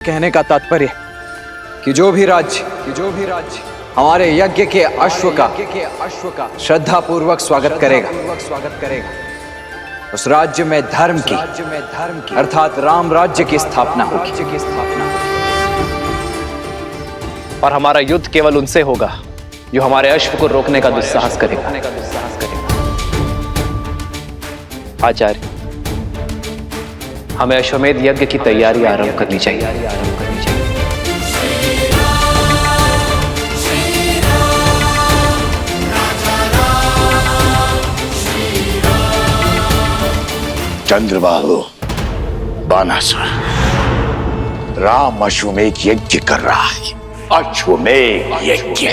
कहने का तात्पर्य कि जो भी राज्य हमारे यज्ञ के अश्व का श्रद्धा पूर्वक स्वागत करेगा उस राज्य में धर्म की अर्थात राम राज्य की स्थापना होगी। और हमारा युद्ध केवल उनसे होगा जो हमारे अश्व को रोकने का दुस्साहस करेगा। आचार्य, हमें अश्वमेध यज्ञ की तैयारी आरंभ करनी चाहिए। चंद्रबाहु, बानासुर, राम अश्वमेध यज्ञ कर रहा है। अश्वमेध यज्ञ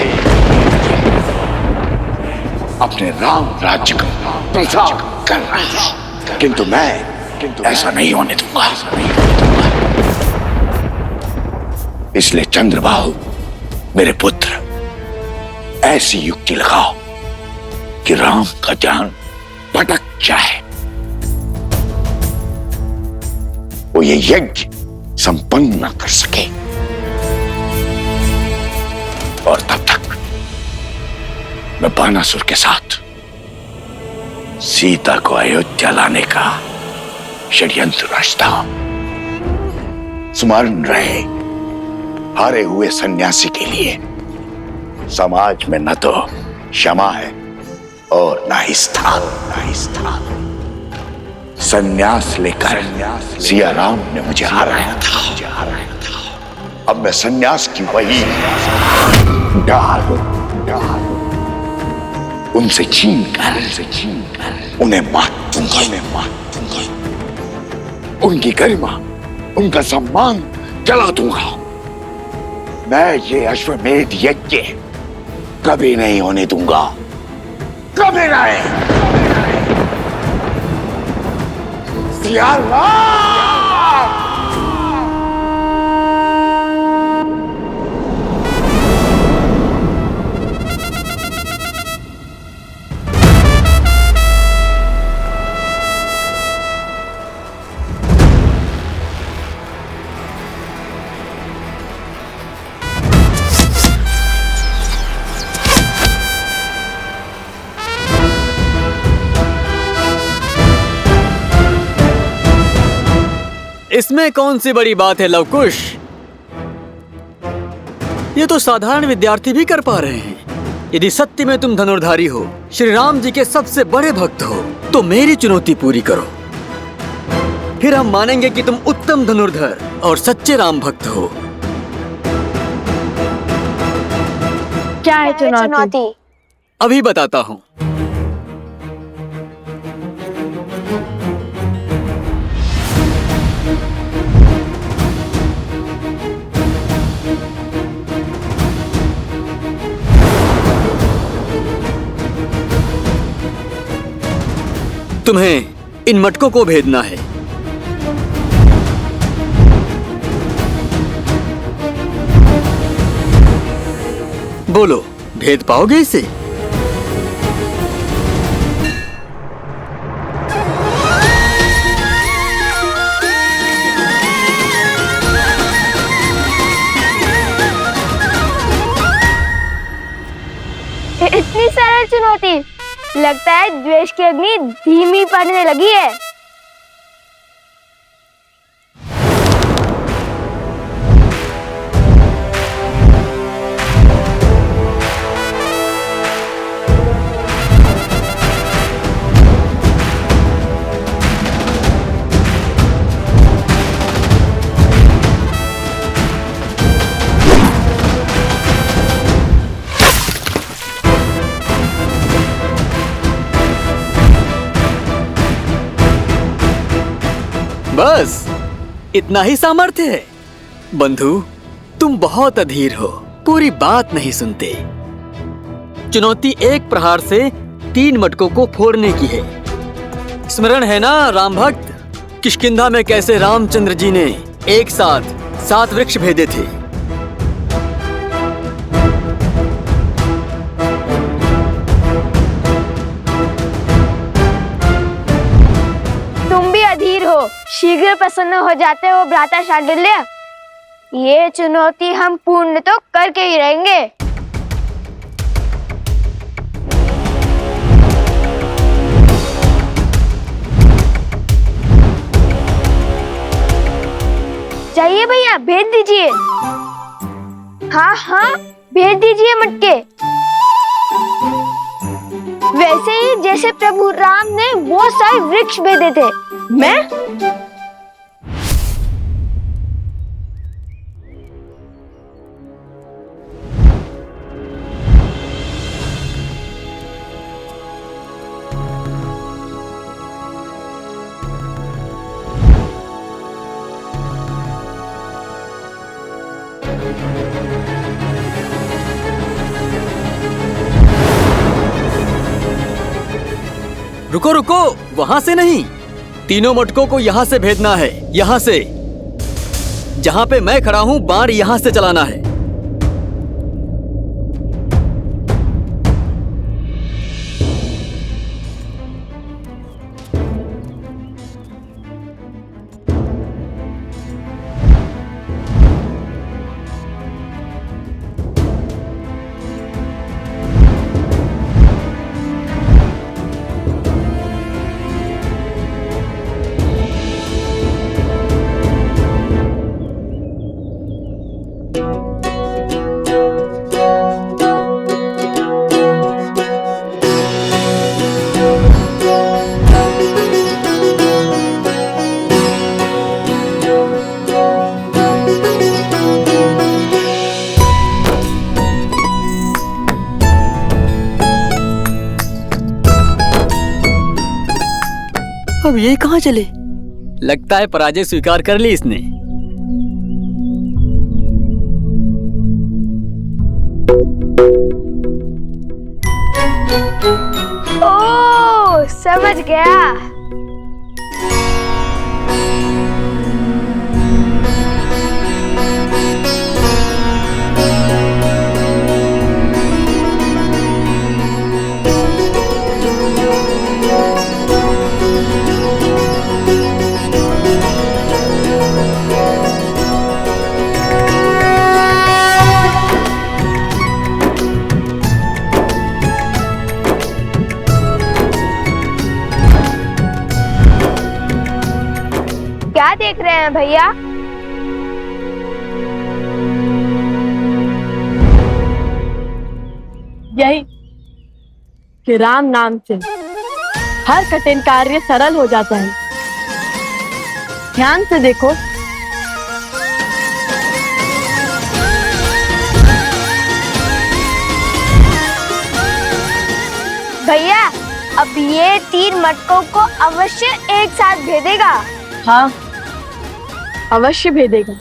अपने राम राज्य का प्रचार कर रहा है, किंतु मैं ऐसा नहीं होने दूंगा। इसलिए चंद्रबाहु, मेरे पुत्र, ऐसी युक्ति लगाओ कि राम का ध्यान भटक जाए, वो ये यज्ञ संपन्न न कर सके, और तब तक मैं बानासुर के साथ सीता को अयोध्या लाने का षड्यंत्र रचता हूं। स्मरण रहे, हारे हुए सन्यासी के लिए समाज में न तो क्षमा है और न ही स्थान। सन्यास लेकर सिया राम ने मुझे हराया था। अब मैं सन्यास की वही ढाल उनसे छीन कर उन्हें मार दूंगा। उनकी गरिमा, उनका सम्मान जला दूंगा। मैं ये अश्वमेध यज्ञ कभी नहीं होने दूंगा, कभी नहीं। सिया राम! इसमें कौन सी बड़ी बात है लवकुश? ये तो साधारण विद्यार्थी भी कर पा रहे हैं। यदि सत्य में तुम धनुर्धारी हो, श्री राम जी के सबसे बड़े भक्त हो, तो मेरी चुनौती पूरी करो। फिर हम मानेंगे कि तुम उत्तम धनुर्धर और सच्चे राम भक्त हो। क्या है चुनौती? अभी बताता हूँ। तुम्हें इन मटकों को भेदना है। बोलो, भेद पाओगे इसे? इतनी सरल चुनौती? लगता है द्वेष की अग्नि धीमी पड़ने लगी है। बस इतना ही सामर्थ्य है? बंधु, तुम बहुत अधीर हो, पूरी बात नहीं सुनते। चुनौती एक प्रहार से 3 मटकों को फोड़ने की है। स्मरण है ना राम भक्त, किष्किंधा में कैसे रामचंद्र जी ने एक साथ 7 वृक्ष भेदे थे। शीघ्र प्रसन्न हो जाते हो भ्राता शांडिल्य। ये चुनौती हम पूर्ण तो करके ही रहेंगे। चाहिए भैया, भेज दीजिए। हाँ हाँ, भेज दीजिए मटके। वैसे ही जैसे प्रभु राम ने वो सारे वृक्ष भेजे थे। मैं रुको रुको, वहां से नहीं, तीनों मटकों को यहाँ से भेजना है। यहाँ से, जहाँ पे मैं खड़ा हूँ, बाण यहाँ से चलाना है। अब ये कहाँ चले? लगता है पराजय स्वीकार कर ली इसने। ओह, समझ गया। क्या देख रहे हैं भैया? यही कि राम नाम से हर कठिन कार्य सरल हो जाता है। ध्यान से देखो। भैया, अब ये 3 मटकों को अवश्य एक साथ भेदेगा। हाँ, अवश्य भेदेगा।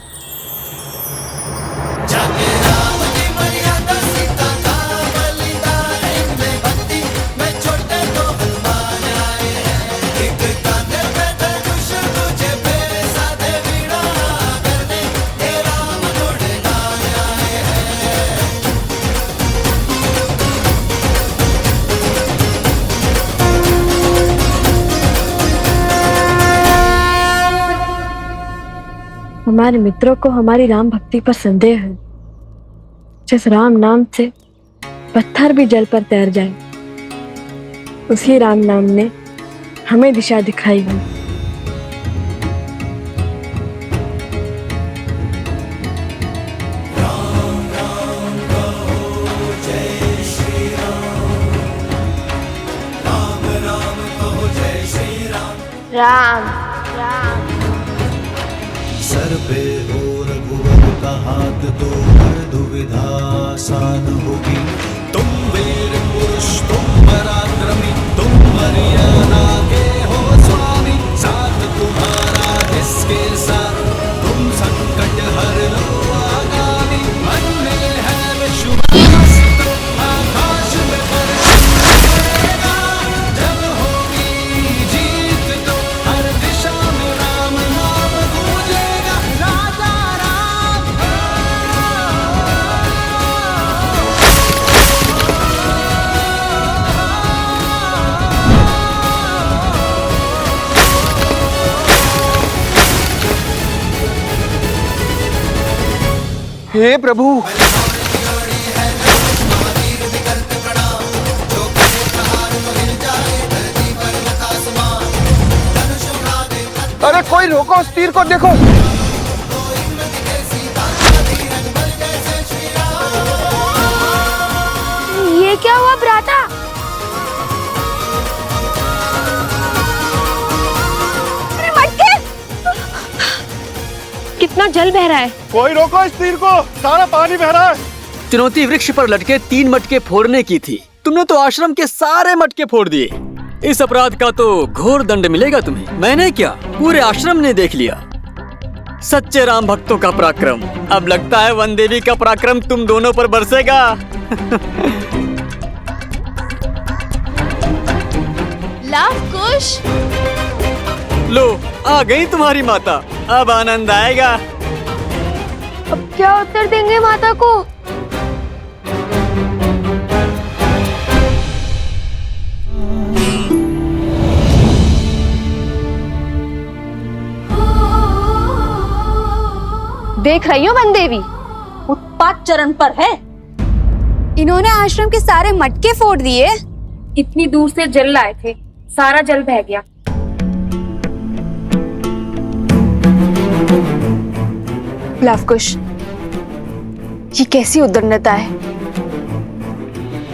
हमारे मित्रों को हमारी राम भक्ति पर संदेह है। जिस राम नाम से पत्थर भी जल पर तैर जाए, उसी राम नाम ने हमें दिशा दिखाई है। राम राम। सर पे हो रघुवर का हाथ तो हर दुविधा आसान होगी। तुम वीर पुरुष, तुम पराक्रमी, तुम मर्यादा के हो स्वामी। साथ तुम्हारा जिसके साथ, तुम संकट हर लो आगामी। मन में है विश्वास तो आकाश में बरसेगा। जब होगी जीत तो हर दिशा में राम नाम गूंजेगा। राजा राम। हे प्रभु, अरे कोई रोको उस तीर को, देखो। ये क्या हुआ भ्राता? अरे मटके! कितना जल बह रहा है। कोई रोको इस तीर को, सारा पानी बह रहा है। चुनौती वृक्ष पर लटके 3 मटके फोड़ने की थी। तुमने तो आश्रम के सारे मटके फोड़ दिए। इस अपराध का तो घोर दंड मिलेगा तुम्हें। मैंने क्या, पूरे आश्रम ने देख लिया। सच्चे राम भक्तों का पराक्रम। अब लगता है वन देवी का पराक्रम तुम दोनों पर बरसेगा। लव कुश, लो, आ गई तुम्हारी माता। अब आनंद आएगा। अब क्या उत्तर देंगे माता को? देख रही हो वन देवी, उत्पात चरण पर है। इन्होंने आश्रम के सारे मटके फोड़ दिए। इतनी दूर से जल लाए थे, सारा जल बह गया। लवकुश, ये कैसी उद्दंडता है?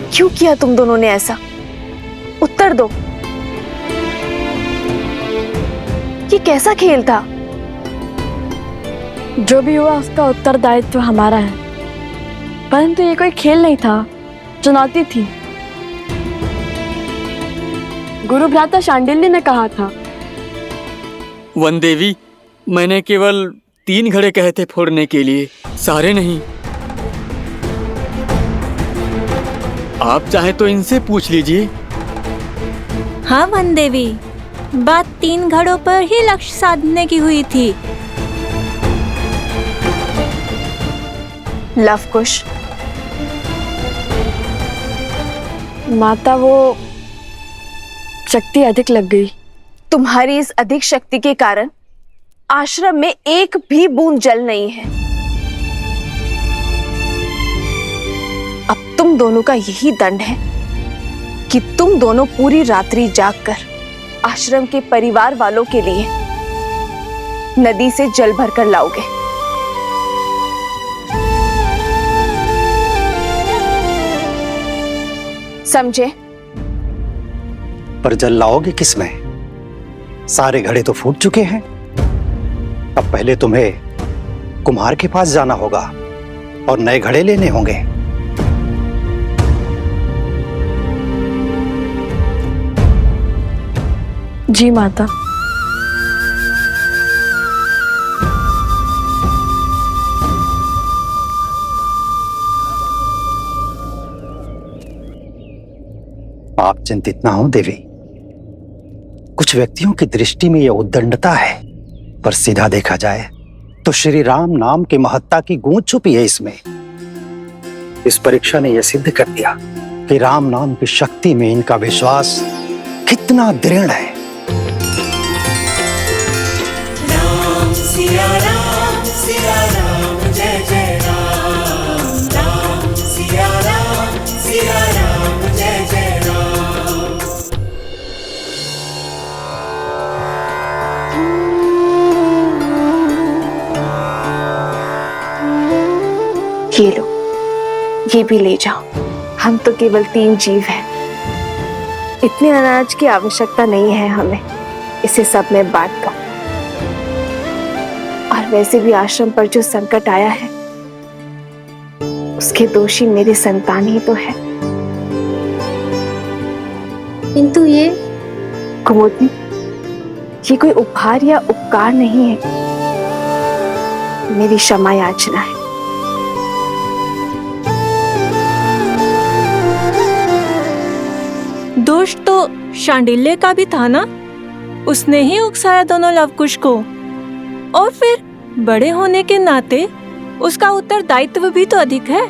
क्यों किया तुम दोनों ने ऐसा? उत्तर दो। ये कैसा खेल था? जो भी हुआ उसका उत्तरदायित्व हमारा है, परंतु ये कोई खेल नहीं था, चुनौती थी। गुरु भ्राता शांडिल्य ने कहा था। वन देवी, मैंने केवल 3 घड़े कहे थे फोड़ने के लिए, सारे नहीं। आप चाहे तो इनसे पूछ लीजिए। हाँ वन देवी, बात 3 घड़ों पर ही लक्ष्य साधने की हुई थी। लवकुश, माता, वो शक्ति अधिक लग गई। तुम्हारी इस अधिक शक्ति के कारण आश्रम में एक भी बूंद जल नहीं है। अब तुम दोनों का यही दंड है कि तुम दोनों पूरी रात्रि जागकर आश्रम के परिवार वालों के लिए नदी से जल भरकर लाओगे। समझे? पर जल लाओगे किसमें? सारे घड़े तो फूट चुके हैं। अब पहले तुम्हें कुम्हार के पास जाना होगा और नए घड़े लेने होंगे। जी माता। आप चिंतित ना हो देवी। कुछ व्यक्तियों की दृष्टि में यह उद्दंडता है, पर सीधा देखा जाए तो श्री राम नाम की महत्ता की गूंज छुपी है इसमें। इस परीक्षा ने यह सिद्ध कर दिया कि राम नाम की शक्ति में इनका विश्वास कितना दृढ़ है। राम सिया राम जय जय राम। राम सिया राम जय जय राम। ये लो, ये भी ले जाओ। हम तो केवल 3 जीव हैं। इतने अनाज की आवश्यकता नहीं है हमें, इसे सब में बांट दो। और वैसे भी आश्रम पर जो संकट आया है उसके दोषी मेरी संतान ही तो है। किंतु ये कुमुदनी, ये कोई उपहार या उपकार नहीं है, मेरी क्षमा याचना है। दोष तो शांडिल्य का भी था ना, उसने ही उकसाया दोनों लवकुश को। और फिर बड़े होने के नाते उसका उत्तरदायित्व भी तो अधिक है।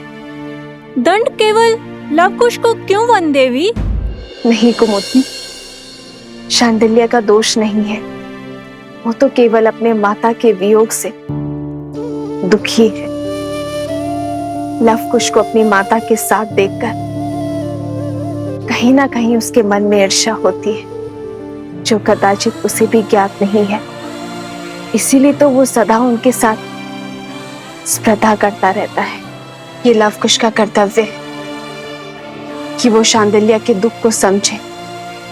दंड केवल लवकुश को क्यों वन देवी? नहीं कुमुदनी, शांडिल्य का दोष नहीं है। वो तो केवल अपने माता के वियोग से दुखी है। लव कुश को अपनी माता के साथ देखकर कहीं ना कहीं उसके मन में ईर्ष्या होती है, जो कदाचित उसे भी ज्ञात नहीं है। इसीलिए तो वो सदा उनके साथ स्पर्धा करता रहता है। ये लव कुश का कर्तव्य है कि वो शांडिल्य के दुख को समझे,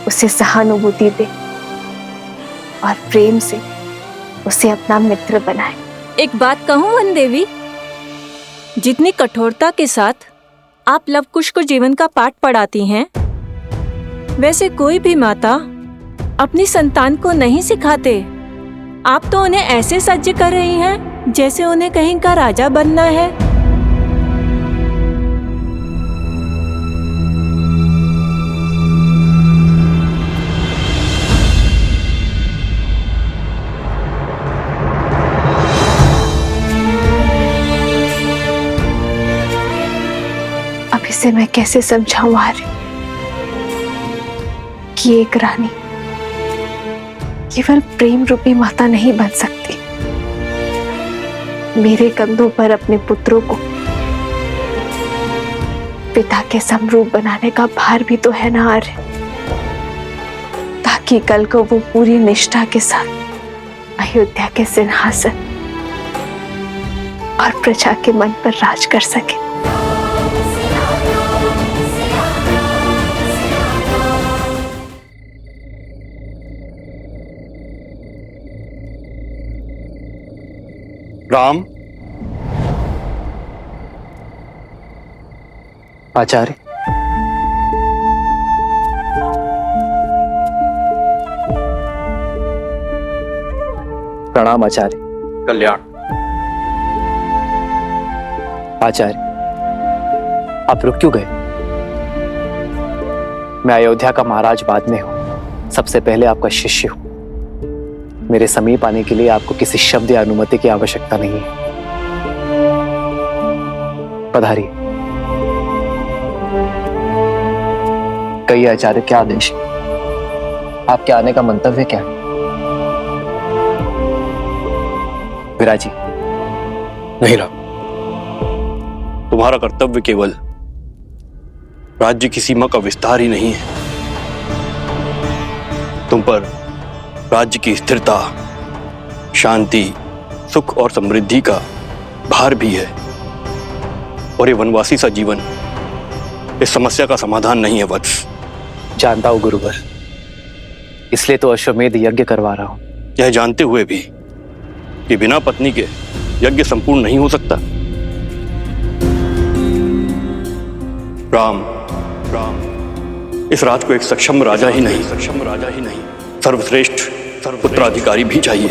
उसे सहानुभूति दे और प्रेम से उसे अपना मित्र बनाए। एक बात कहूं वन देवी, जितनी कठोरता के साथ आप लव कुश को जीवन का पाठ पढ़ाती हैं, वैसे कोई भी माता अपनी संतान को नहीं सिखाते। आप तो उन्हें ऐसे सज्ज कर रही हैं जैसे उन्हें कहीं का राजा बनना है। अब इसे मैं कैसे समझाऊं आर्य कि एक रानी केवल प्रेम रूपी माता नहीं बन सकती। मेरे कंधों पर अपने पुत्रों को पिता के समरूप बनाने का भार भी तो है ना आर्य, ताकि कल को वो पूरी निष्ठा के साथ अयोध्या के सिंहासन और प्रजा के मन पर राज कर सके। राम। आचार्य, प्रणाम आचार्य। कल्याण। आचार्य, आप रुक क्यों गए? मैं अयोध्या का महाराज बाद में हूं, सबसे पहले आपका शिष्य हूं। मेरे समीप आने के लिए आपको किसी शब्द या अनुमति की आवश्यकता नहीं है। पधारिए। कहिए आचार्य, क्या आदेश है? आपके आने का मंतव्य क्या है? विराजी। नहीं राम, तुम्हारा कर्तव्य केवल राज्य की सीमा का विस्तार ही नहीं है, तुम पर राज्य की स्थिरता, शांति, सुख और समृद्धि का भार भी है। और ये वनवासी सा जीवन इस समस्या का समाधान नहीं है वत्स। जानता हूं गुरुवर, इसलिए तो अश्वमेध यज्ञ करवा रहा हूं। यह जानते हुए भी कि बिना पत्नी के यज्ञ संपूर्ण नहीं हो सकता। राम, इस राज को एक सक्षम राजा ही नहीं, सर्वश्रेष्ठ उत्तराधिकारी भी चाहिए।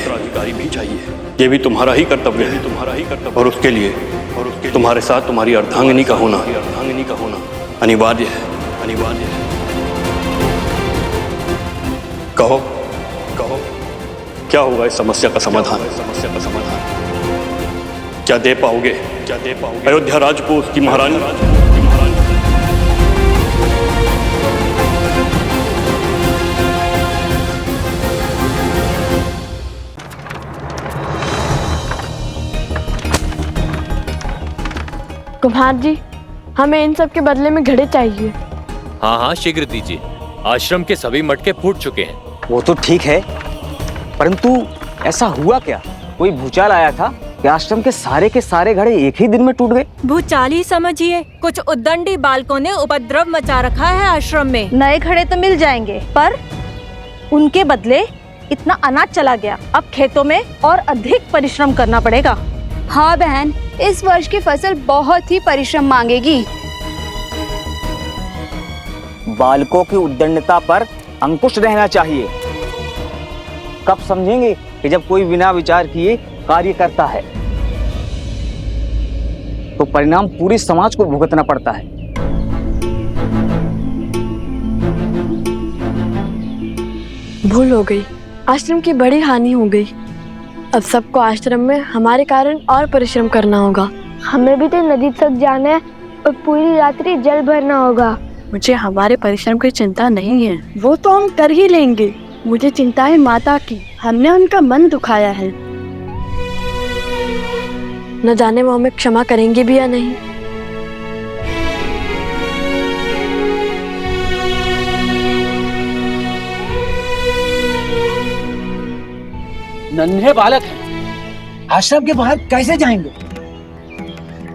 ये भी तुम्हारा ही कर्तव्य है। और उसके लिए तुम्हारे साथ तुम्हारी अर्धांगिनी का होना अनिवार्य है। कहो, क्या होगा इस समस्या का समाधान? क्या दे पाओगे अयोध्या राज को उसकी महारानी? कुम्हार जी, हमें इन सब के बदले में घड़े चाहिए। हाँ हाँ, शीघ्र दीजिए। आश्रम के सभी मटके फूट चुके हैं। वो तो ठीक है, परंतु ऐसा हुआ क्या? कोई भूचाल आया था कि आश्रम के सारे घड़े एक ही दिन में टूट गए? भूचाल ही समझिए। कुछ उद्दंडी बालकों ने उपद्रव मचा रखा है आश्रम में। नए घड़े तो मिल जाएंगे, पर उनके बदले इतना अनाज चला गया। अब खेतों में और अधिक परिश्रम करना पड़ेगा। हाँ बहन, इस वर्ष की फसल बहुत ही परिश्रम मांगेगी। बालकों की उद्दंडता पर अंकुश रहना चाहिए। कब समझेंगे कि जब कोई बिना विचार किए कार्य करता है तो परिणाम पूरे समाज को भुगतना पड़ता है। भूल हो गई, आश्रम की बड़ी हानि हो गई। अब सबको आश्रम में हमारे कारण और परिश्रम करना होगा। हमें भी तो नदी तक जाना है और पूरी रात्रि जल भरना होगा। मुझे हमारे परिश्रम की चिंता नहीं है, वो तो हम कर ही लेंगे। मुझे चिंता है माता की, हमने उनका मन दुखाया है। न जाने वो हमें क्षमा करेंगे भी या नहीं। नन्हे बालक हैं, आश्रम के बाहर कैसे जाएंगे?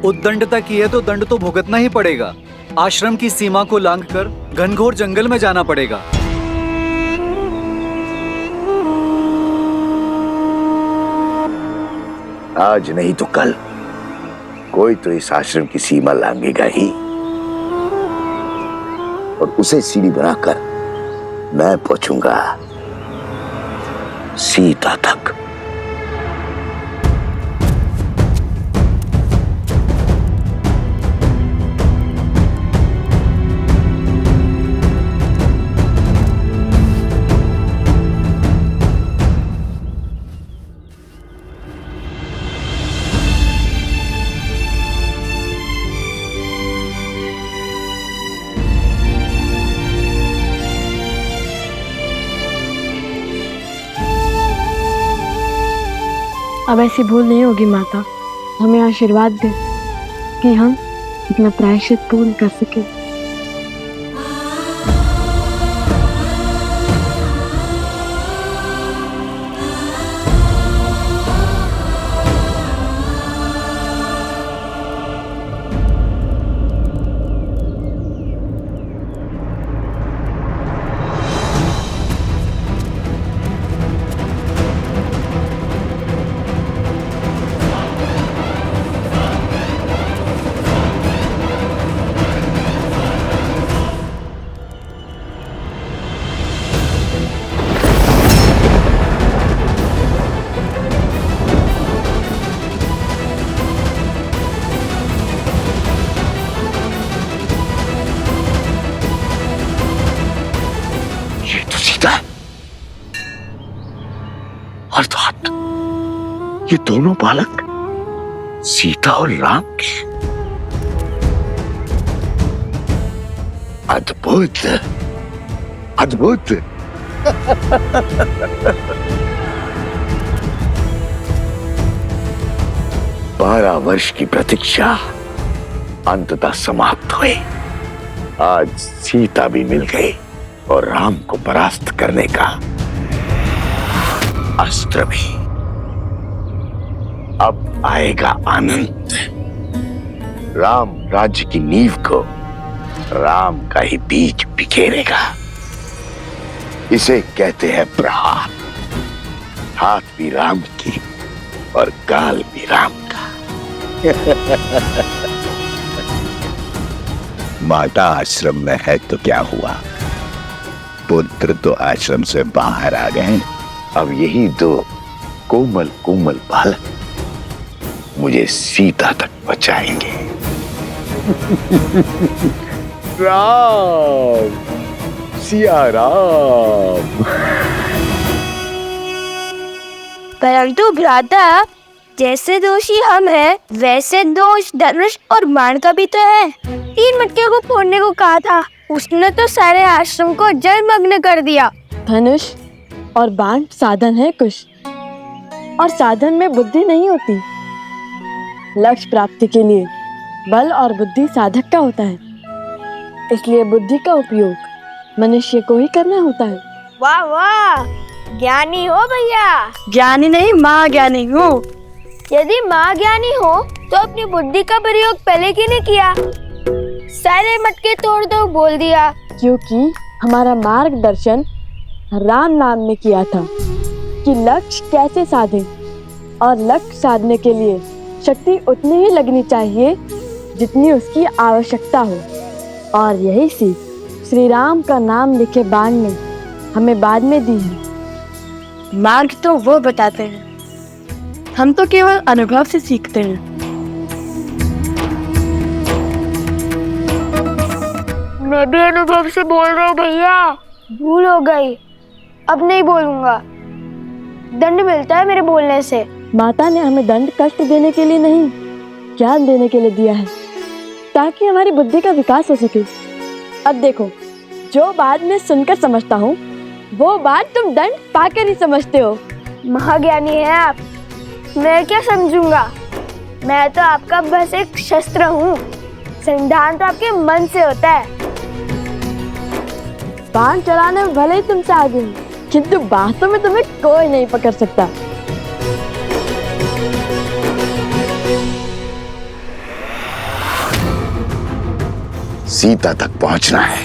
उद्दंडता की है तो दंड तो भुगतना ही पड़ेगा। आश्रम की सीमा को लांघकर घनघोर जंगल में जाना पड़ेगा। आज नहीं तो कल कोई तो इस आश्रम की सीमा लांघेगा ही, और उसे सीढ़ी बनाकर मैं पहुंचूंगा सीता तक। अब ऐसी भूल नहीं होगी माता। हमें आशीर्वाद दे कि हम अपना प्रायश्चित पूर्ण कर सके। अर्थात ये दोनों बालक सीता और राम के। अद्भुत, अद्भुत। 12 वर्ष की प्रतीक्षा अंततः समाप्त हुई। आज सीता भी मिल गई और राम को परास्त करने का अस्त्र भी। अब आएगा आनंद। राम राज्य की नींव को राम का ही बीज बिखेरेगा। इसे कहते हैं प्रहार। हाथ भी राम की और काल भी राम का। माता आश्रम में है तो क्या हुआ, पुत्र तो आश्रम से बाहर आ गए। अब यही दो कोमल कोमल बालक मुझे सीता तक पहुंचाएंगे। राम, सिया राम। परंतु भ्राता, जैसे दोषी हम हैं, वैसे दोष धनुष और बाण का भी तो है। 3 मटके को फोड़ने को कहा था, उसने तो सारे आश्रम को जलमग्न कर दिया। धनुष और बाण साधन है कुश, और साधन में बुद्धि नहीं होती। लक्ष्य प्राप्ति के लिए बल और बुद्धि साधक का होता है, इसलिए बुद्धि का उपयोग मनुष्य को ही करना होता है। वाह वाह, ज्ञानी हो भैया। ज्ञानी नहीं, माँ ज्ञानी हूँ। यदि माँ ज्ञानी हो तो अपनी बुद्धि का प्रयोग पहले क्यों नहीं किया? सारे मटके तोड़ दो बोल दिया। क्योंकि हमारा मार्गदर्शन राम नाम ने किया था कि लक्ष्य कैसे साधे, और लक्ष्य साधने के लिए शक्ति उतनी ही लगनी चाहिए जितनी उसकी आवश्यकता हो। और यही सीख श्री राम का नाम लिखे बाण ने हमें बाद में दी है। मार्ग तो वो बताते हैं, हम तो केवल अनुभव से सीखते हैं। मैं भी अनुभव से बोल रहा हूँ भैया, भूल हो गई, अब नहीं बोलूंगा। दंड मिलता है मेरे बोलने से। माता ने हमें दंड कष्ट देने के लिए नहीं, ज्ञान देने के लिए दिया है, ताकि हमारी बुद्धि का विकास हो सके। अब देखो, जो बात मैं सुनकर समझता हूँ वो बात तुम दंड पाकर ही समझते हो। महाज्ञानी है आप, मैं क्या समझूंगा? मैं तो आपका बस एक शस्त्र हूँ। संविधान तो आपके मन से होता है। बाण चलाने में भले ही तुमसे आगे हूँ, किंतु बातों में तुम्हें कोई नहीं पकड़ सकता। सीता तक पहुंचना है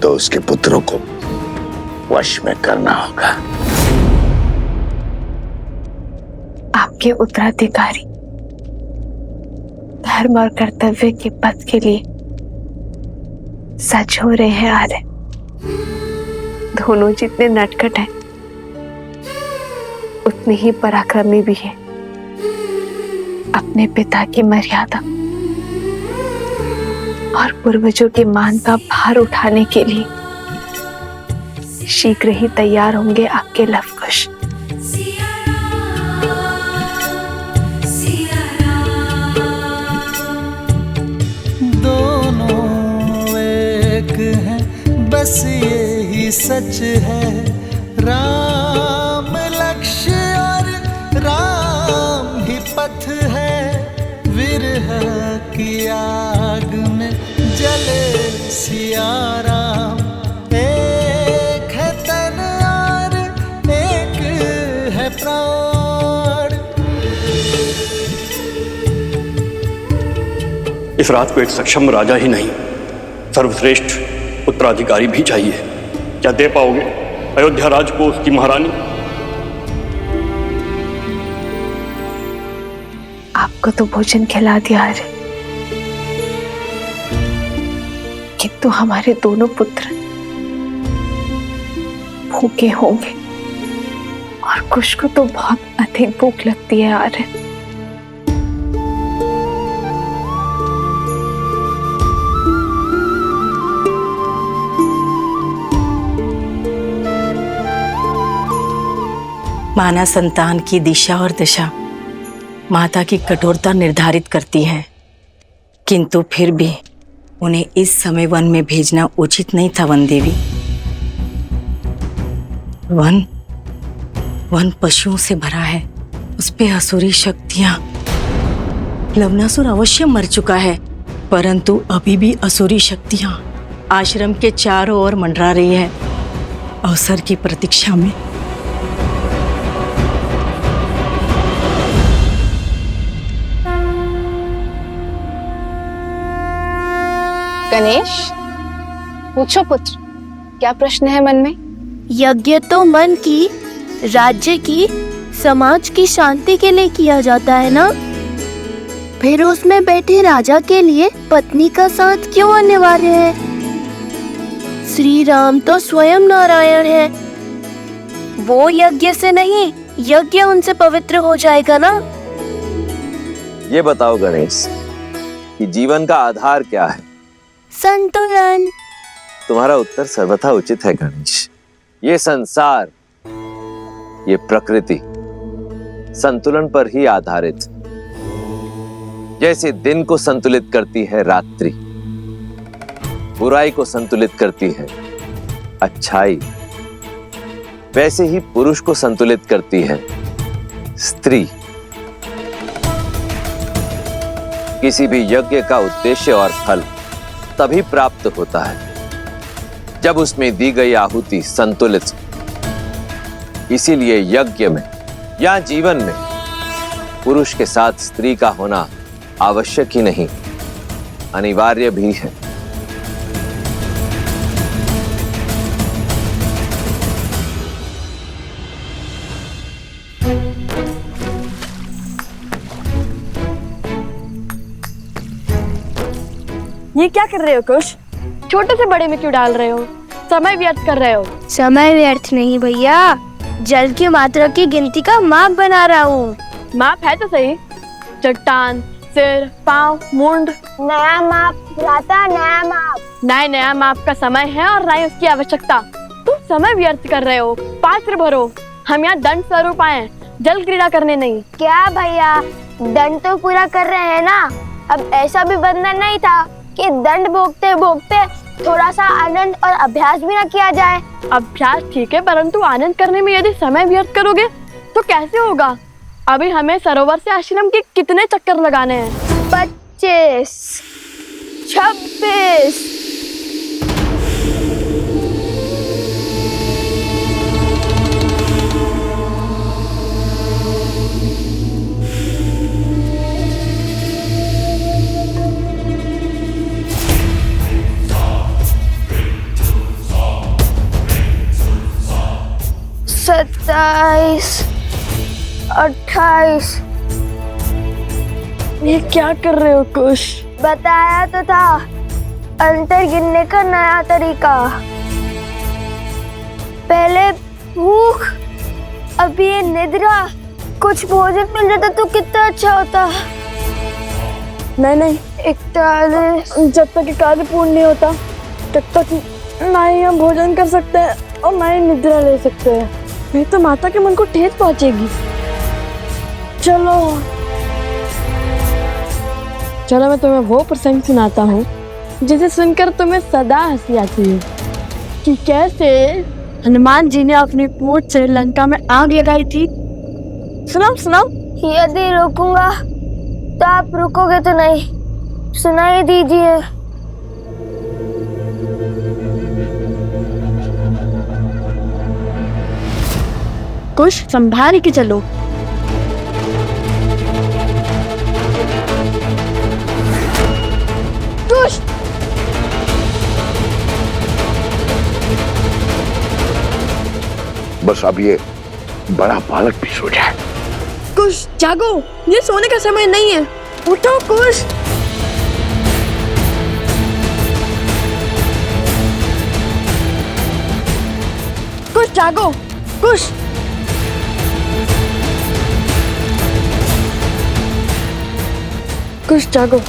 तो उसके पुत्रों को वश में करना होगा। आपके उत्तराधिकारी धर्म और कर्तव्य के पथ के लिए सच हो रहे हैं आर्य। दोनों जितने नटखट हैं उतने ही पराक्रमी भी हैं। अपने पिता की मर्यादा और पूर्वजों के मान का भार उठाने के लिए शीघ्र ही तैयार होंगे आपके लवकुश। दोनों एक हैं, बस यही सच है। राम लक्ष्य और राम ही पथ है। विरह की आग में जले सिया राम। एक है तन और एक है प्राण। इस राज को एक सक्षम राजा ही नहीं, सर्वश्रेष्ठ उत्तराधिकारी भी चाहिए। क्या दे पाओगे अयोध्या राज को उसकी महारानी? आपको तो भोजन खिला दिया है, किंतु हमारे दोनों पुत्र भूखे होंगे और कुश को तो बहुत अधिक भूख लगती है आर्य। माना संतान की दिशा और दशा माता की कठोरता निर्धारित करती है, किंतु फिर भी उन्हें इस समय वन में भेजना उचित नहीं था। वन देवी, वन पशुओं से भरा है, उस पे असुरी शक्तियां। लवनासुर अवश्य मर चुका है, परंतु अभी भी असुरी शक्तियां आश्रम के चारों ओर मंडरा रही है, अवसर की प्रतीक्षा में। गणेश, पूछो पुत्र, क्या प्रश्न है मन में? यज्ञ तो मन की, राज्य की, समाज की शांति के लिए किया जाता है ना? फिर उसमें बैठे राजा के लिए पत्नी का साथ क्यों अनिवार्य है? श्री राम तो स्वयं नारायण है, वो यज्ञ से नहीं, यज्ञ उनसे पवित्र हो जाएगा ना? ये बताओ गणेश कि जीवन का आधार क्या है? संतुलन। तुम्हारा उत्तर सर्वथा उचित है गणेश। ये संसार, ये प्रकृति संतुलन पर ही आधारित। जैसे दिन को संतुलित करती है रात्रि, बुराई को संतुलित करती है अच्छाई, वैसे ही पुरुष को संतुलित करती है स्त्री। किसी भी यज्ञ का उद्देश्य और फल तभी प्राप्त होता है जब उसमें दी गई आहुति संतुलित। इसीलिए यज्ञ में या जीवन में पुरुष के साथ स्त्री का होना आवश्यक ही नहीं, अनिवार्य भी है। ये क्या कर रहे हो कुश? छोटे से बड़े में क्यों डाल रहे हो? समय व्यर्थ कर रहे हो। समय व्यर्थ नहीं भैया, जल की मात्रा की गिनती का माप बना रहा हूँ। माप है तो सही, चट्टान, सिर, पाँव, मुंड। नया माप भ्राता, नया माप। नया माप का समय है और ना ही उसकी आवश्यकता। तुम समय व्यर्थ कर रहे हो। पात्र भरो, हम यहाँ दंड स्वरूप आए, जल क्रीड़ा करने नहीं। क्या भैया, दंड तो पूरा कर रहे हैं ना? अब ऐसा भी बंधन नहीं था कि दंड भोगते भोगते थोड़ा सा आनंद और अभ्यास भी ना किया जाए। अभ्यास ठीक है, परंतु आनंद करने में यदि समय व्यर्थ करोगे तो कैसे होगा? अभी हमें सरोवर से आश्रम के कितने चक्कर लगाने हैं? 25, 26। 27, 28। ये क्या कर रहे हो कुश? बताया तो था, अंतर गिनने का नया तरीका। पहले भूख, अब ये निद्रा। कुछ भोजन मिल जाता तो कितना अच्छा होता। नहीं, 41। जब तक ये कार्य पूर्ण नहीं होता तब तक ना ही हम भोजन कर सकते हैं और ना ही निद्रा ले सकते हैं। नहीं तो माता के मन को ठेस पहुंचेगी। चलो मैं तुम्हें वो प्रसंग सुनाता हूँ जिसे सुनकर तुम्हें सदा हंसी आती है कि कैसे हनुमान जी ने अपनी पूंछ से लंका में आग लगाई थी। सुनाओ। यदि रोकूंगा तो आप रुकोगे तो नहीं, सुनाई दीजिए। कुछ संभाल के चलो। कुछ बस अब ये बड़ा बालक भी सो जाए। कुछ जागो, ये सोने का समय नहीं है। उठो कुछ। कुछ जागो, कुछ। कुछ जागो।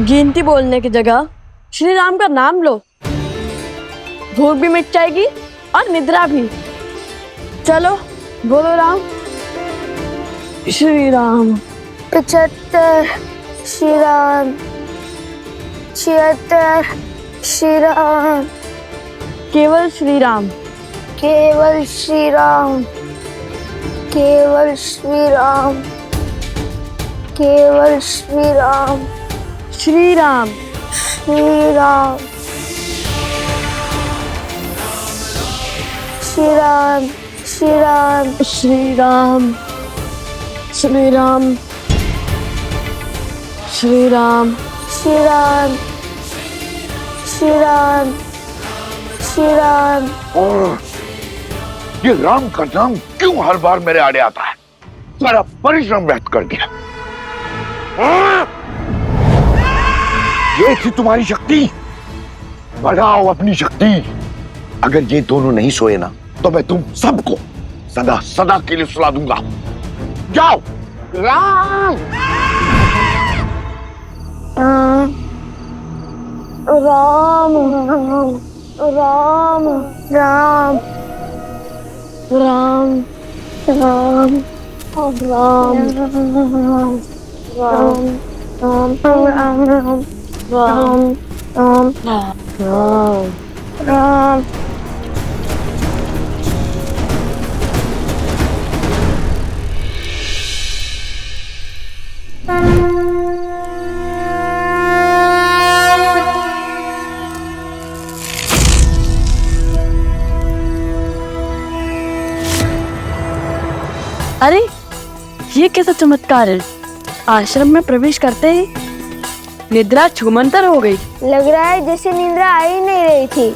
गिनती बोलने की जगह श्री राम का नाम लो। भूख भी मिट जाएगी और निद्रा भी। चलो बोलो राम। श्री राम। 75, श्री राम। 76, श्री राम। केवल श्री राम। केवल श्री राम। केवल श्री राम। केवल श्री राम। श्री राम। श्री राम। श्री राम। श्री राम। श्री राम। श्री राम। श्री राम। श्री राम। श्री राम। श्री राम। और ये राम का नाम क्यों हर बार मेरे आड़े आता है? सारा परिश्रम व्यर्थ कर दिया। ये थी तुम्हारी शक्ति, बढ़ाओ अपनी शक्ति। अगर ये दोनों नहीं सोए ना तो मैं तुम सबको सदा सदा के लिए सुला दूंगा। जाओ। राम राम राम राम राम राम राम राम। अरे ये कैसा चमत्कार है? आश्रम में प्रवेश करते ही निद्रा छूमंतर हो गई। लग रहा है जैसे निद्रा आ ही नहीं रही थी।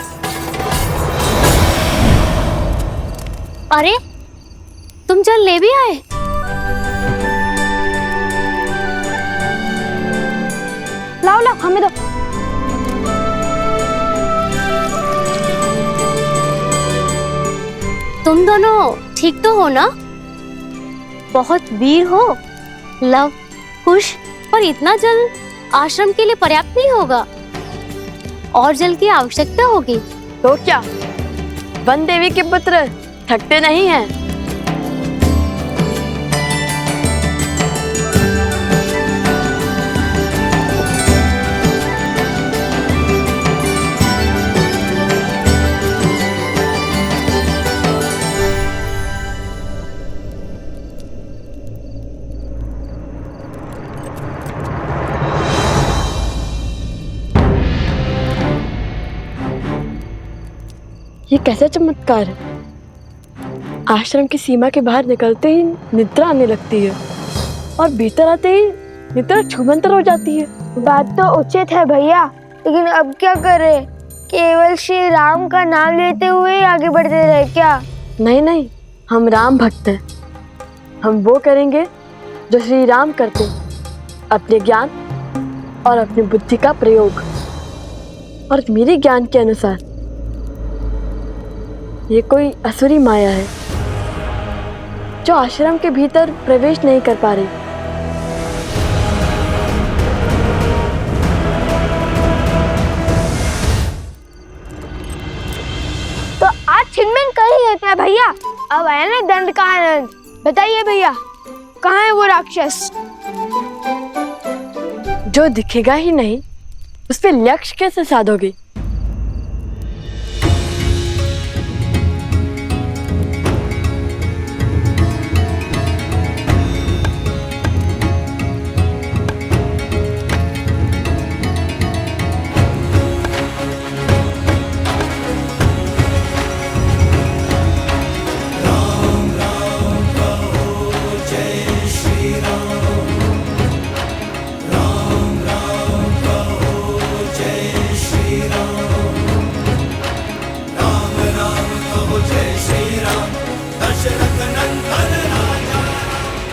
अरे तुम जल ले भी आए? लाओ हमें दो। तुम दोनों ठीक तो हो ना? बहुत वीर हो। लव कुश, पर इतना जल आश्रम के लिए पर्याप्त नहीं होगा, और जल की आवश्यकता होगी। तो क्या वन देवी के पुत्र थकते नहीं हैं? ये कैसा चमत्कार है? आश्रम की सीमा के बाहर निकलते ही निद्रा आने लगती है और भीतर आते ही निद्रा छूमंतर हो जाती है। बात तो उचित है भैया, लेकिन अब क्या करें? केवल श्री राम का नाम लेते हुए ही आगे बढ़ते रहे क्या? नहीं नहीं, हम राम भक्त हैं। हम वो करेंगे जो श्री राम करते, अपने ज्ञान और अपनी बुद्धि का प्रयोग। और मेरे ज्ञान के अनुसार ये कोई असुरी माया है जो आश्रम के भीतर प्रवेश नहीं कर पा रही। तो आज छिनमिन कर ही देते हैं भैया। अब आया ना दंड का आनंद। बताइए भैया, कहाँ है वो राक्षस? जो दिखेगा ही नहीं उस पे लक्ष्य कैसे साधोगे?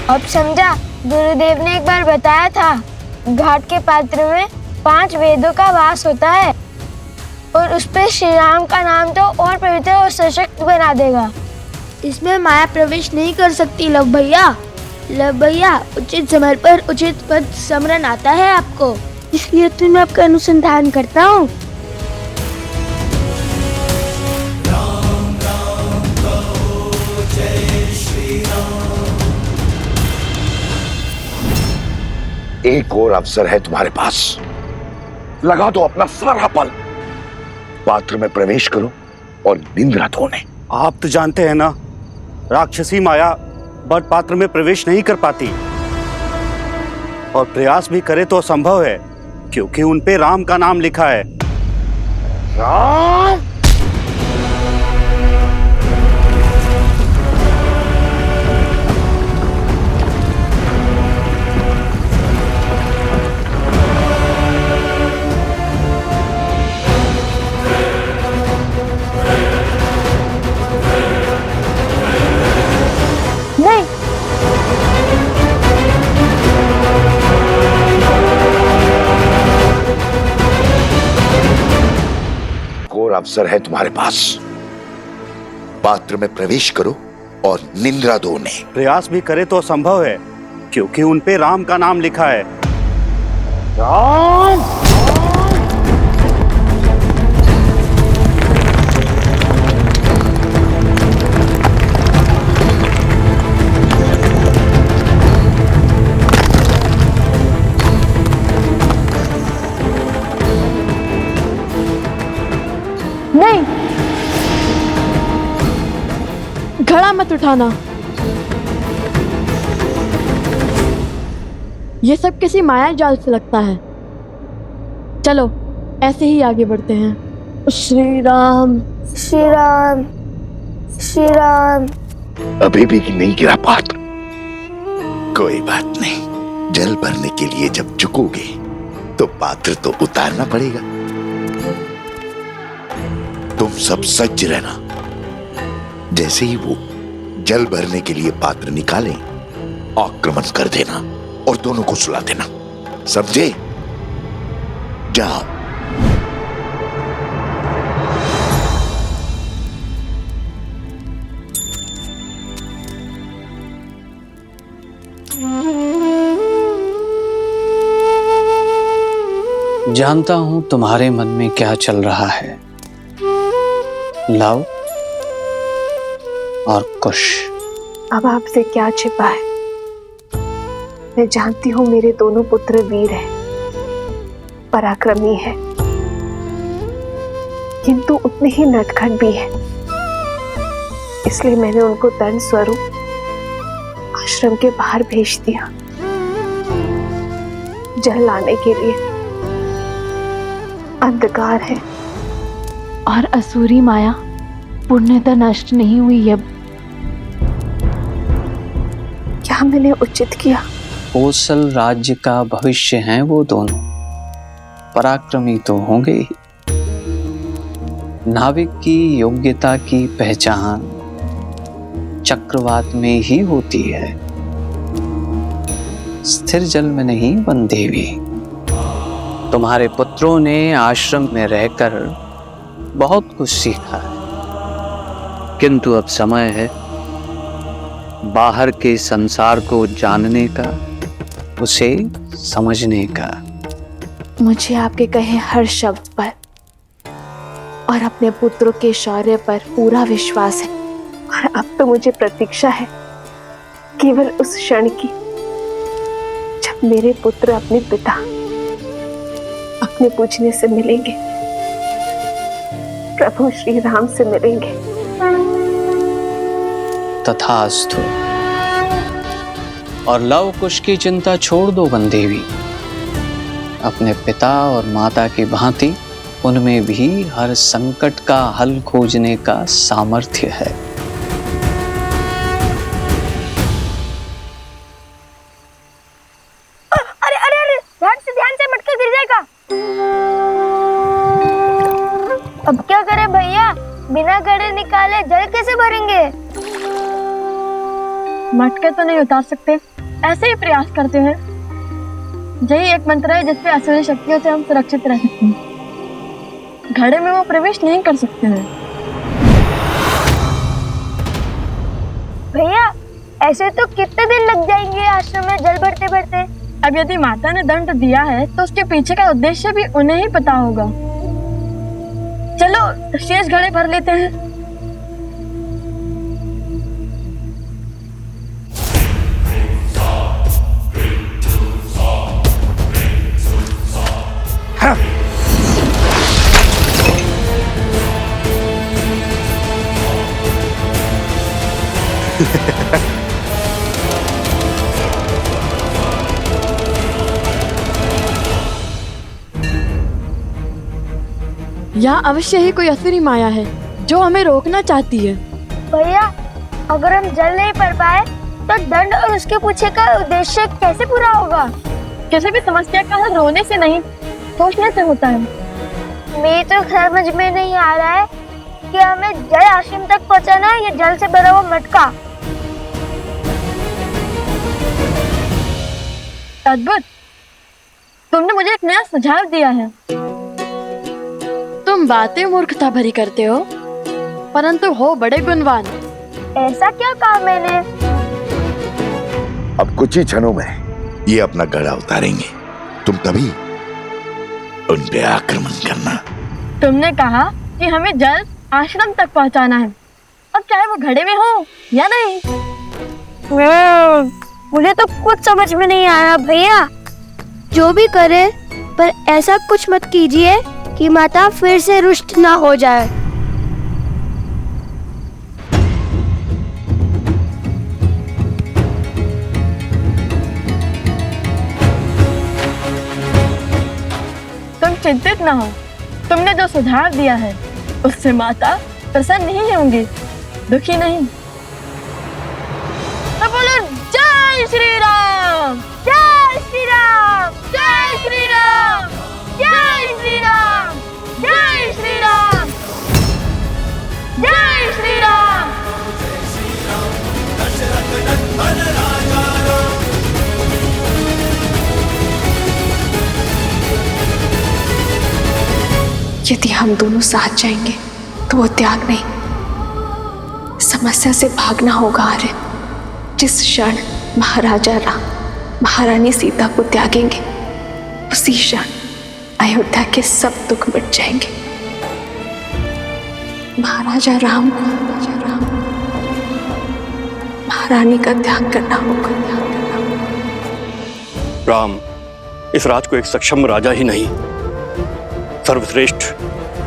अब समझा, गुरुदेव ने एक बार बताया था घाट के पात्र में 5 वेदों का वास होता है और उस पे श्री राम का नाम तो और पवित्र और सशक्त बना देगा। इसमें माया प्रवेश नहीं कर सकती लव भैया। लव भैया, उचित समय पर उचित पद स्मरण आता है आपको, इसलिए तो मैं आपका अनुसंधान करता हूँ। एक और अवसर है तुम्हारे पास, लगा दो अपना सारा बल, पात्र में प्रवेश करो और निंद्रा धोने। आप तो जानते हैं ना, राक्षसी माया बट पात्र में प्रवेश नहीं कर पाती और प्रयास भी करे तो असंभव है, क्योंकि उन पे राम का नाम लिखा है। राम? अवसर है तुम्हारे पास, पात्र में प्रवेश करो और निंद्रा धोने। प्रयास भी करे तो असंभव है, क्योंकि उन पे राम का नाम लिखा है। राम? नहीं, घड़ा मत उठाना। ये सब किसी माया जाल से लगता है। चलो ऐसे ही आगे बढ़ते हैं। श्री राम, श्री राम, श्री राम। अभी भी नहीं गिरा पात्र। कोई बात नहीं, जल भरने के लिए जब झुकोगे तो पात्र तो उतारना पड़ेगा। तुम सब सज्ज रहना, जैसे ही वो जल भरने के लिए पात्र निकालें, आक्रमण कर देना और दोनों को सुला देना, समझे? जाओ। जानता हूं तुम्हारे मन में क्या चल रहा है, लव और कुश। अब आपसे क्या छिपा है? मैं जानती हूँ मेरे दोनों पुत्र वीर हैं, पराक्रमी हैं, किंतु उतने ही नटखट भी हैं। इसलिए मैंने उनको दंड स्वरूप आश्रम के बाहर भेज दिया, जल लाने के लिए। अंधकार है और असुरी माया पुण्यता नष्ट नहीं हुई अब। क्या मैंने उचित किया? कोसल राज्य का भविष्य हैं वो दोनों, पराक्रमी तो होंगे ही। नाविक की योग्यता की पहचान चक्रवात में ही होती है, स्थिर जल में नहीं वनदेवी। तुम्हारे पुत्रों ने आश्रम में रहकर बहुत कुछ सीखा है, किंतु अब समय है बाहर के संसार को जानने का, उसे समझने का। मुझे आपके कहे हर शब्द पर और अपने पुत्रों के शौर्य पर पूरा विश्वास है, और अब तो मुझे प्रतीक्षा है केवल उस क्षण की जब मेरे पुत्र अपने पिता, अपने पूजने से मिलेंगे, प्रभु श्री राम से मिलेंगे। तथास्तु। और लव कुश की चिंता छोड़ दो वनदेवी। अपने पिता और माता की भांति उनमें भी हर संकट का हल खोजने का सामर्थ्य है। अरे अरे अरे, ध्यान से मटका गिर जाएगा। अब क्या करें भैया, बिना घड़े निकाले जल कैसे भरेंगे? मटके तो नहीं उतार सकते, ऐसे ही प्रयास करते हैं। यही एक मंत्र है जिससे असुरी शक्तियों से हम सुरक्षित रह सकते हैं। घड़े में वो प्रवेश नहीं कर सकते हैं। भैया ऐसे तो कितने दिन लग जाएंगे आश्रम में जल भरते भरते? अब यदि माता ने दंड दिया है तो उसके पीछे का उद्देश्य भी उन्हें ही पता होगा। चलो शेष घड़े भर लेते हैं। यहाँ अवश्य ही कोई असुरी माया है जो हमें रोकना चाहती है। भैया अगर हम जल नहीं भर पाए तो दंड और उसके पीछे का उद्देश्य कैसे पूरा होगा? किसी भी समस्या का हल रोने से नहीं, सोचने से होता है। मेरे तो समझ में नहीं आ रहा है कि हमें जल आश्रम तक पहुंचाना है या जल से भरा हुआ मटका। अद्भुत, तुमने मुझे एक नया सुझाव दिया है। तुम बातें मूर्खता भरी करते हो, परंतु हो बड़े गुणवान। ऐसा क्या कहा मैंने? अब कुछ ही क्षणों में ये अपना घड़ा उतारेंगे, तुम तभी उन पे आक्रमण करना। तुमने कहा कि हमें जल आश्रम तक पहुंचाना है, अब चाहे वो घड़े में हो या नहीं। मुझे तो कुछ समझ में नहीं आ रहा भैया। जो भी करे पर ऐसा कुछ मत कीजिए कि माता फिर से रुष्ट ना हो जाए। तुम चिंतित ना हो, तुमने जो सुझाव दिया है उससे माता प्रसन्न नहीं होंगी, दुखी नहीं। तो बोलो जय श्री राम, जय श्री राम, जय श्री राम, जय श्री राम, जय श्री राम, जय श्री राम। यदि हम दोनों साथ जाएंगे तो वो त्याग नहीं, समस्या से भागना होगा। आर्य, जिस क्षण महाराजा राम महारानी सीता को त्यागेंगे उसी क्षण अयोध्या के सब दुख मिट जाएंगे। महाराजा राम महारानी का त्याग करना होगा। राम इस राज को एक सक्षम राजा ही नहीं, सर्वश्रेष्ठ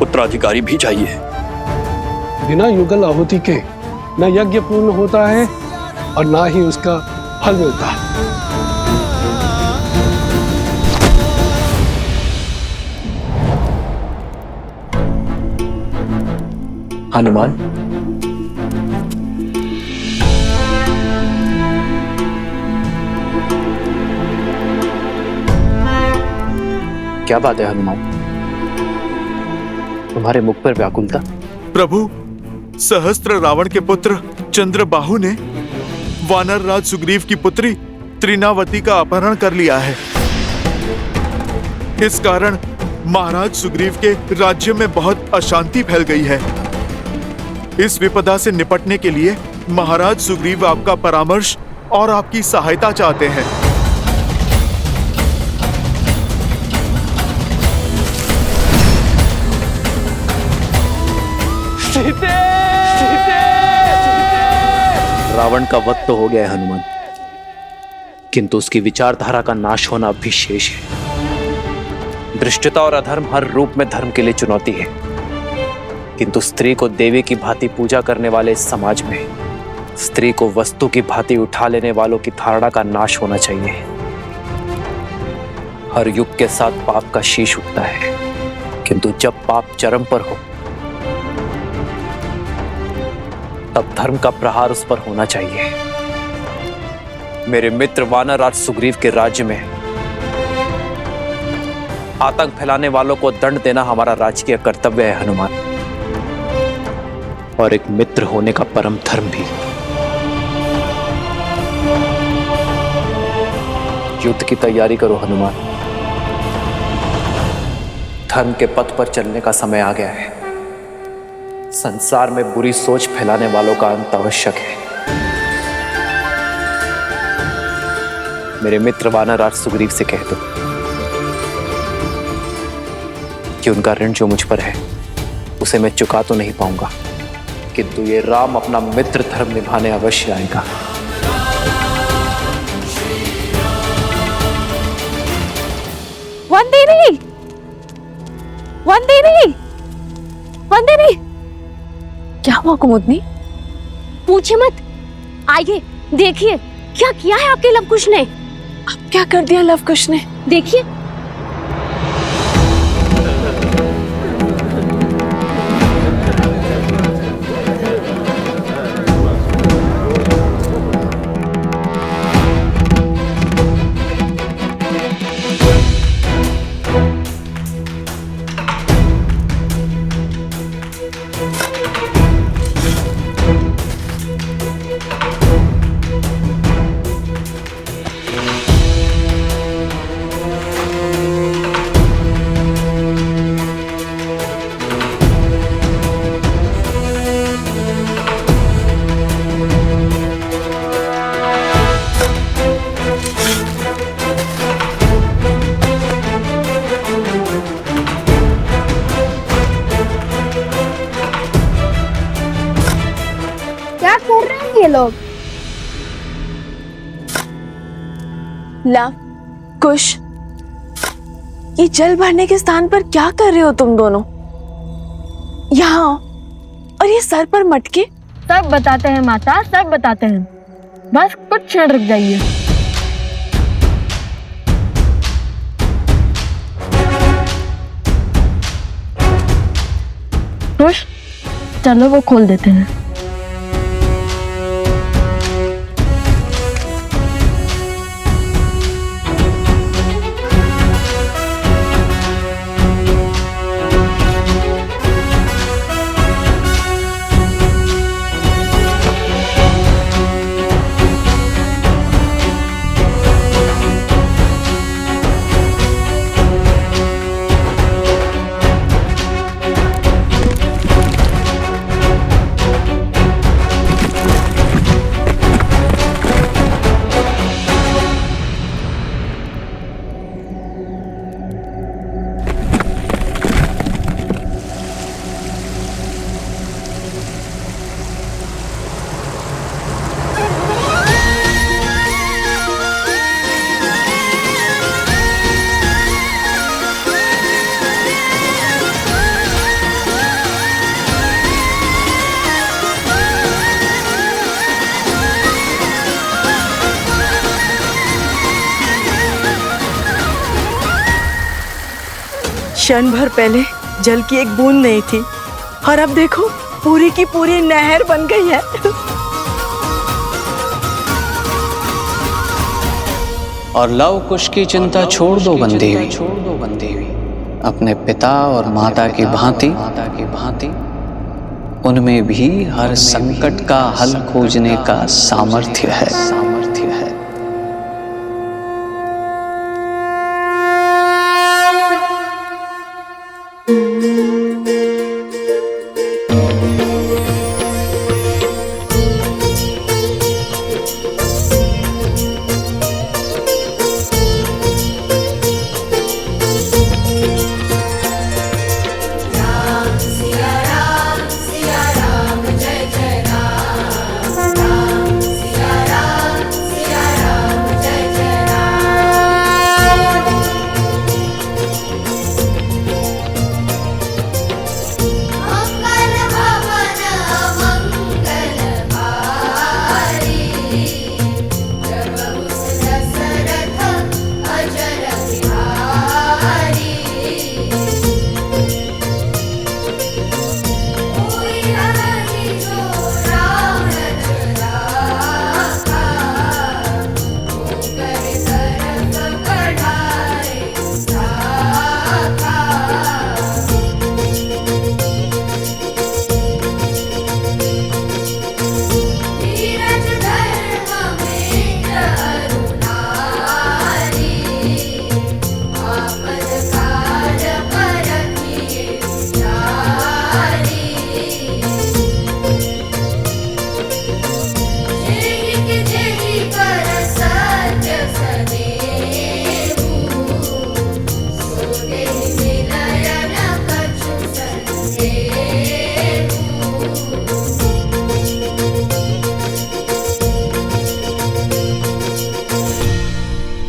उत्तराधिकारी भी चाहिए। बिना युगल आहुति के न यज्ञ पूर्ण होता है और ना ही उसका फल मिलता है। हनुमान, क्या बात है हनुमान? तुम्हारे मुख पर व्याकुलता? प्रभु, सहस्त्र रावण के पुत्र चंद्रबाहु ने वानर राज सुग्रीव की पुत्री त्रिनावती का अपहरण कर लिया है। इस कारण महाराज सुग्रीव के राज्य में बहुत अशांति फैल गई है। इस विपदा से निपटने के लिए महाराज सुग्रीव आपका परामर्श और आपकी सहायता चाहते हैं। रावण का वध तो हो गया है हनुमान, किंतु उसकी विचारधारा का नाश होना अभी शेष है। धृष्टता और अधर्म हर रूप में धर्म के लिए चुनौती है, किंतु स्त्री को देवी की भांति पूजा करने वाले इस समाज में स्त्री को वस्तु की भांति उठा लेने वालों की धारणा का नाश होना चाहिए। हर युग के साथ पाप का शीश उठता है, किंतु जब पाप चरम पर हो तब धर्म का प्रहार उस पर होना चाहिए। मेरे मित्र वानर राज सुग्रीव के राज्य में आतंक फैलाने वालों को दंड देना हमारा राजकीय कर्तव्य है हनुमान, और एक मित्र होने का परम धर्म भी। युद्ध की तैयारी करो हनुमान। धर्म के पथ पर चलने का समय आ गया है। संसार में बुरी सोच फैलाने वालों का अंत आवश्यक है। मेरे मित्र वानरराज सुग्रीव से कह दो कि उनका ऋण जो मुझ पर है उसे मैं चुका तो नहीं पाऊंगा, किंतु ये राम अपना मित्र धर्म निभाने अवश्य आएगा। वंदिनी, वंदिनी, वंदिनी, क्या हुआ कुमुदनी? पूछे मत, आइए देखिए क्या किया है आपके लवकुश ने। अब क्या कर दिया लवकुश ने? देखिए। लोग लव कुश, ये जल भरने के स्थान पर क्या कर रहे हो तुम दोनों? यहाँ और ये सर पर मटके। सब बताते हैं माता, सब बताते हैं, बस कुछ क्षण रुक जाइए। कुश, चलो वो खोल देते हैं। क्षण भर पहले जल की एक बूंद नहीं थी और अब देखो पूरी की पूरी नहर बन गई है। और लव कुश की चिंता छोड़ दो बंदी हुई। अपने पिता और माता की भांति उनमें भी हर संकट का हल खोजने का सामर्थ्य है।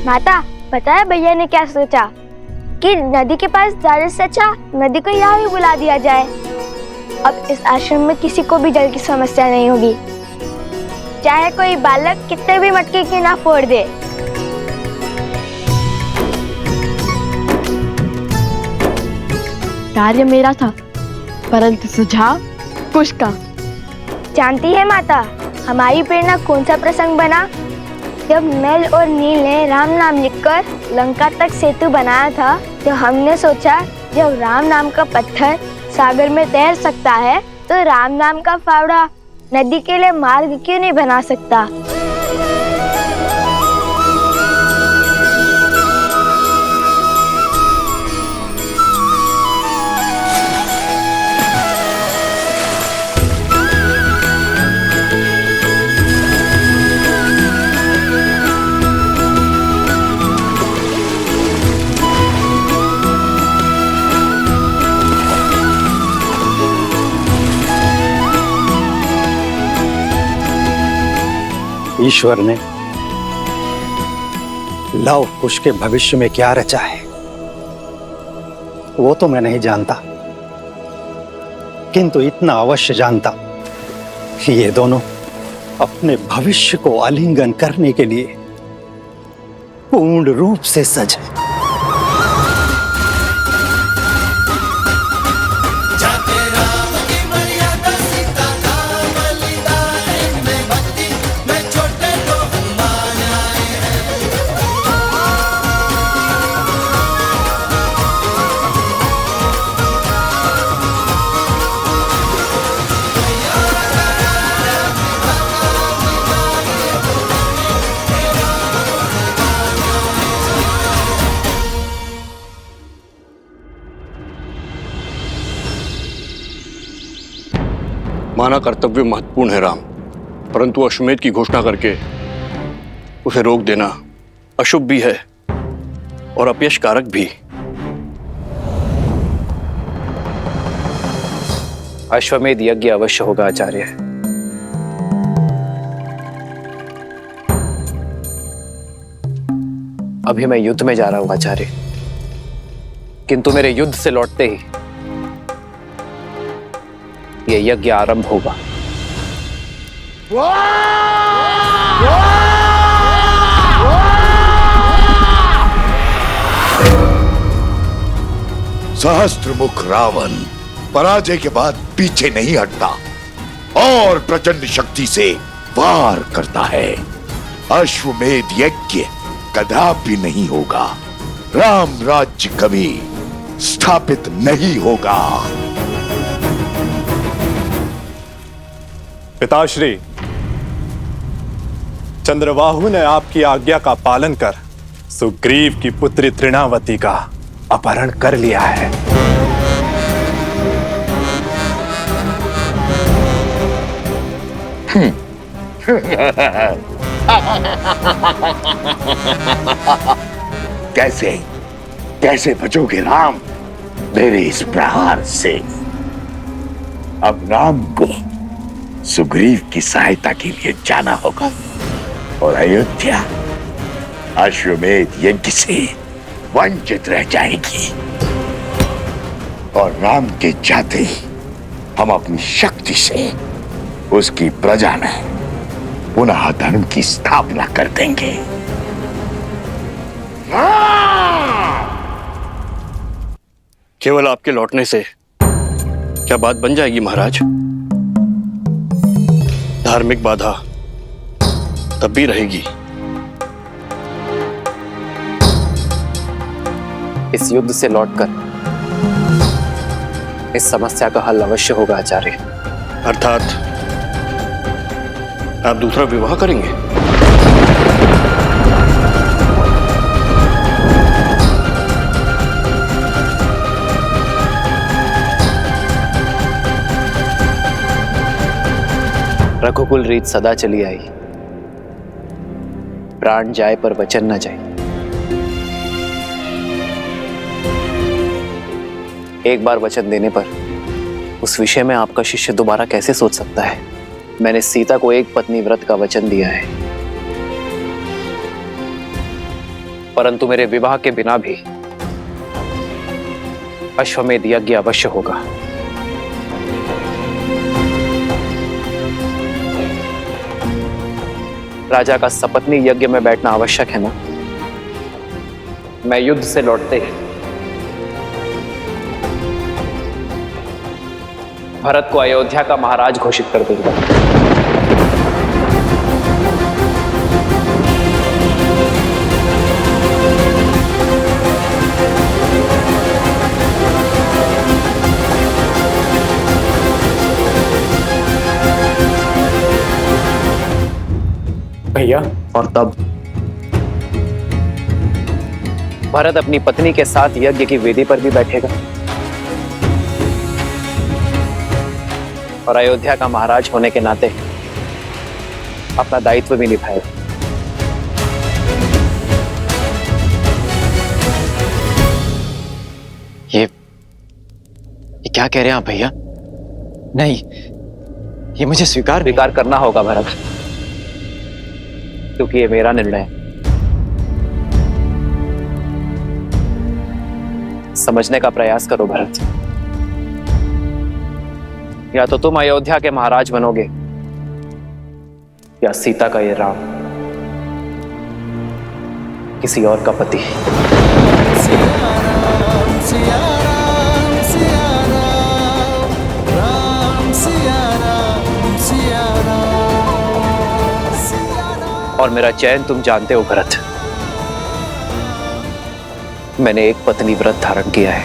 माता, पता है भैया ने क्या सोचा कि नदी के पास जाने से अच्छा नदी को यहाँ ही बुला दिया जाए। अब इस आश्रम में किसी को भी जल की समस्या नहीं होगी, चाहे कोई बालक कितने भी मटके की ना फोड़ दे। कार्य मेरा था, परंतु सुझाव कुश का। जानती है माता, हमारी प्रेरणा कौन सा प्रसंग बना? जब नल और नील ने राम नाम लिखकर लंका तक सेतु बनाया था, तो हमने सोचा जब राम नाम का पत्थर सागर में तैर सकता है, तो राम नाम का फावड़ा नदी के लिए मार्ग क्यों नहीं बना सकता? ईश्वर ने लव कुश के भविष्य में क्या रचा है वो तो मैं नहीं जानता, किंतु इतना अवश्य जानता कि ये दोनों अपने भविष्य को आलिंगन करने के लिए पूर्ण रूप से सज हैं। माना कर्तव्य महत्वपूर्ण है राम, परंतु अश्वमेध की घोषणा करके उसे रोक देना अशुभ भी है और अपयश कारक भी। अश्वमेध यज्ञ अवश्य होगा आचार्य। अभी मैं युद्ध में जा रहा हूं आचार्य, किंतु मेरे युद्ध से लौटते ही ये यज्ञ आरंभ होगा। सहस्त्रमुख रावण पराजय के बाद पीछे नहीं हटता और प्रचंड शक्ति से वार करता है। अश्वमेध यज्ञ कदापि नहीं होगा। राम राज्य कभी स्थापित नहीं होगा। पिताश्री, चंद्रबाहु ने आपकी आज्ञा का पालन कर सुग्रीव की पुत्री तृणावती का अपहरण कर लिया है। कैसे कैसे बचोगे राम मेरे इस प्रहार से? अब राम को सुग्रीव की सहायता के लिए जाना होगा और अयोध्या अश्वमेध यज्ञ से वंचित रह जाएगी। और राम के जाते हम अपनी शक्ति से उसकी प्रजा में पुनः धर्म की स्थापना कर देंगे। केवल आपके लौटने से क्या बात बन जाएगी महाराज? धार्मिक बाधा तब भी रहेगी। इस युद्ध से लौटकर इस समस्या का हल अवश्य होगा आचार्य। अर्थात आप दूसरा विवाह करेंगे? रघुकुल रीत सदा चली आई, प्राण जाए पर वचन न जाए। एक बार वचन देने पर उस विषय में आपका शिष्य दोबारा कैसे सोच सकता है? मैंने सीता को एक पत्नी व्रत का वचन दिया है, परंतु मेरे विवाह के बिना भी अश्वमेध यज्ञ अवश्य होगा। राजा का सपत्नी यज्ञ में बैठना आवश्यक है ना? मैं युद्ध से लौटते ही भरत को अयोध्या का महाराज घोषित कर दूंगा। भैया, और तब भरत अपनी पत्नी के साथ यज्ञ की वेदी पर भी बैठेगा और अयोध्या का महाराज होने के नाते अपना दायित्व भी निभाएगा। ये क्या कह रहे हैं आप भैया? नहीं, ये मुझे स्वीकार करना होगा भरत, क्योंकि ये मेरा निर्णय है। समझने का प्रयास करो भरत। या तो तुम अयोध्या के महाराज बनोगे या सीता का ये राम किसी और का पति। और मेरा चयन तुम जानते हो भरत। मैंने एक पत्नी व्रत धारण किया है।